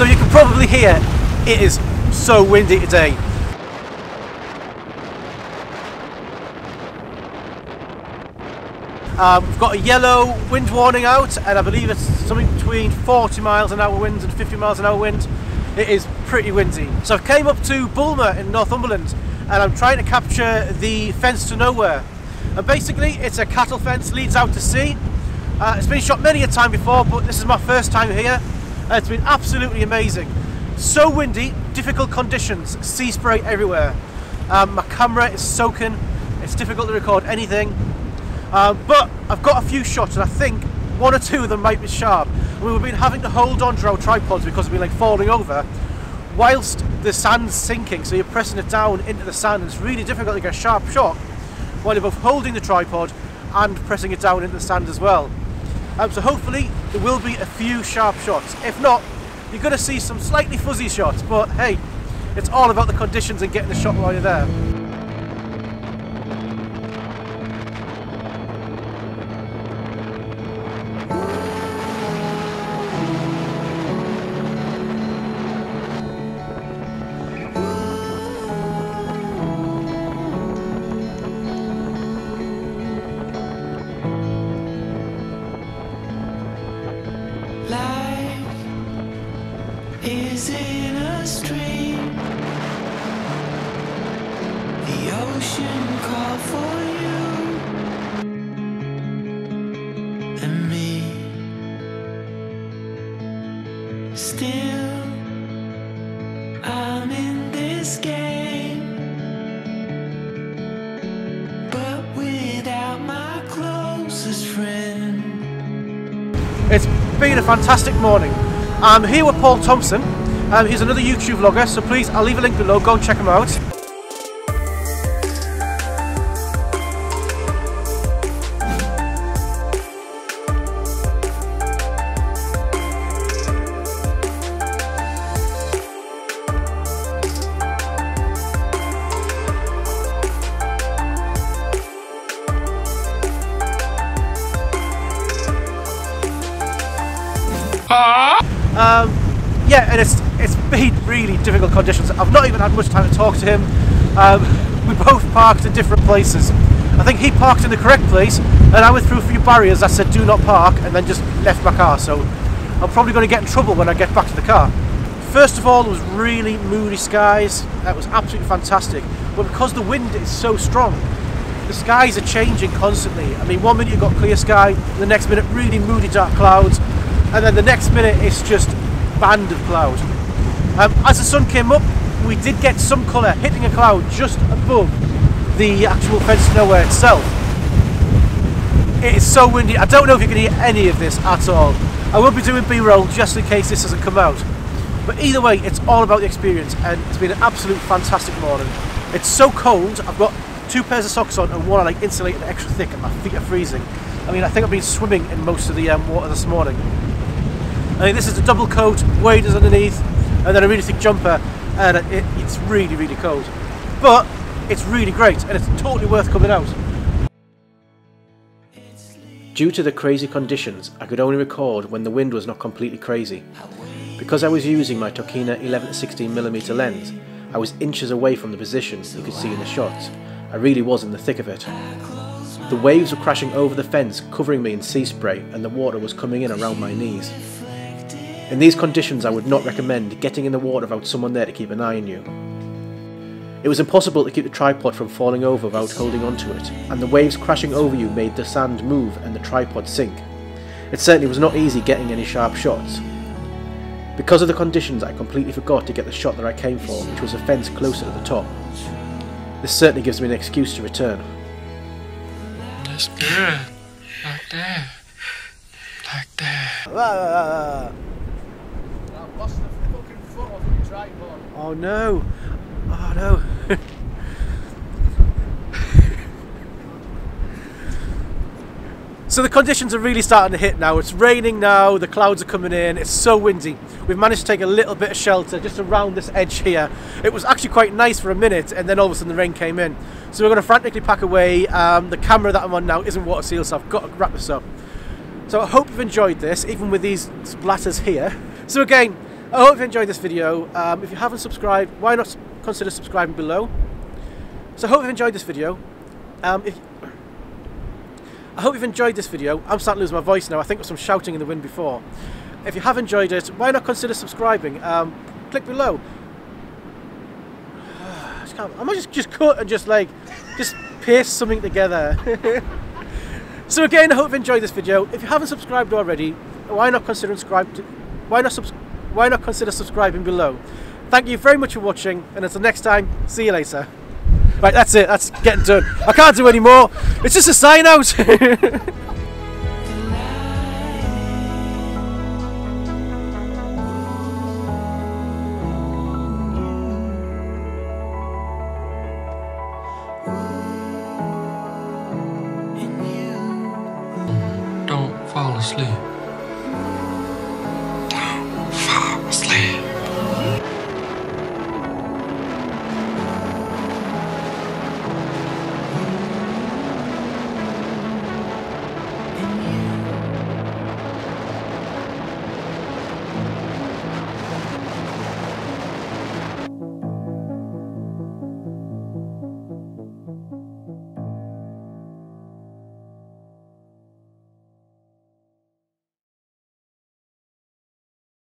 So you can probably hear it is so windy today. We've got a yellow wind warning out, and I believe it's something between 40 miles an hour winds and 50 miles an hour wind. It is pretty windy. So I came up to Boulmer in Northumberland, and I'm trying to capture the fence to nowhere. And basically it's a cattle fence, leads out to sea. It's been shot many a time before, but this is my first time here. It's been absolutely amazing. So windy, difficult conditions, sea spray everywhere. My camera is soaking, it's difficult to record anything. But I've got a few shots, and I think one or two of them might be sharp. We've been having to hold on to our tripods because we've been like falling over whilst the sand's sinking, so you're pressing it down into the sand, and it's really difficult to get a sharp shot while you're both holding the tripod and pressing it down into the sand as well. So hopefully there will be a few sharp shots. If not, you're going to see some slightly fuzzy shots, but hey, it's all about the conditions and getting the shot while you're there. Is in a stream. The ocean called for you and me. Still, I'm in this game, but without my closest friend. It's been a fantastic morning. I'm here with Thompson. He's another YouTube vlogger, so please, I'll leave a link below, go and check him out. Yeah, and it's been really difficult conditions. I've not even had much time to talk to him. We both parked in different places. I think he parked in the correct place, and I went through a few barriers that said do not park, and then just left my car. So I'm probably going to get in trouble when I get back to the car. First of all, it was really moody skies. That was absolutely fantastic. But because the wind is so strong, the skies are changing constantly. I mean, one minute you've got clear sky, the next minute really moody dark clouds, and then the next minute it's just band of cloud. As the sun came up, we did get some colour hitting a cloud just above the actual fence to nowhere itself. It is so windy. I don't know if you can hear any of this at all. I will be doing B-roll just in case this doesn't come out. But either way, it's all about the experience, and it's been an absolute fantastic morning. It's so cold. I've got 2 pairs of socks on and one I like insulated extra thick, and my feet are freezing. I mean, I think I've been swimming in most of the water this morning. I mean, this is the double coat, waders underneath, and then a really thick jumper, and it's really, really cold. But it's really great, and it's totally worth coming out. Due to the crazy conditions, I could only record when the wind was not completely crazy. Because I was using my Tokina 11-16mm lens, I was inches away from the position you could see in the shots. I really was in the thick of it. The waves were crashing over the fence, covering me in sea spray, and the water was coming in around my knees. In these conditions, I would not recommend getting in the water without someone there to keep an eye on you. It was impossible to keep the tripod from falling over without holding onto it, and the waves crashing over you made the sand move and the tripod sink. It certainly was not easy getting any sharp shots. Because of the conditions, I completely forgot to get the shot that I came for, which was a fence closer to the top. This certainly gives me an excuse to return. That's good. Like that. Like that. I've lost the fucking foot off the tripod. Oh no. Oh no. So the conditions are really starting to hit now. It's raining now, the clouds are coming in, it's so windy. We've managed to take a little bit of shelter just around this edge here. It was actually quite nice for a minute, and then all of a sudden the rain came in. So we're going to frantically pack away. The camera that I'm on now isn't water sealed, so I've got to wrap this up. So I hope you've enjoyed this, even with these splatters here. So again, I hope you enjoyed this video. If you haven't subscribed, why not consider subscribing below? So I hope you've enjoyed this video. I hope you've enjoyed this video. I'm starting to lose my voice now. I think there was some shouting in the wind before. If you have enjoyed it, why not consider subscribing? Click below. I might just cut and just paste something together. So again, I hope you've enjoyed this video. If you haven't subscribed already, why not consider subscribing below? Thank you very much for watching, and until next time, see you later. Right, that's it. That's getting done. I can't do any more. It's just a sign out. Don't fall asleep.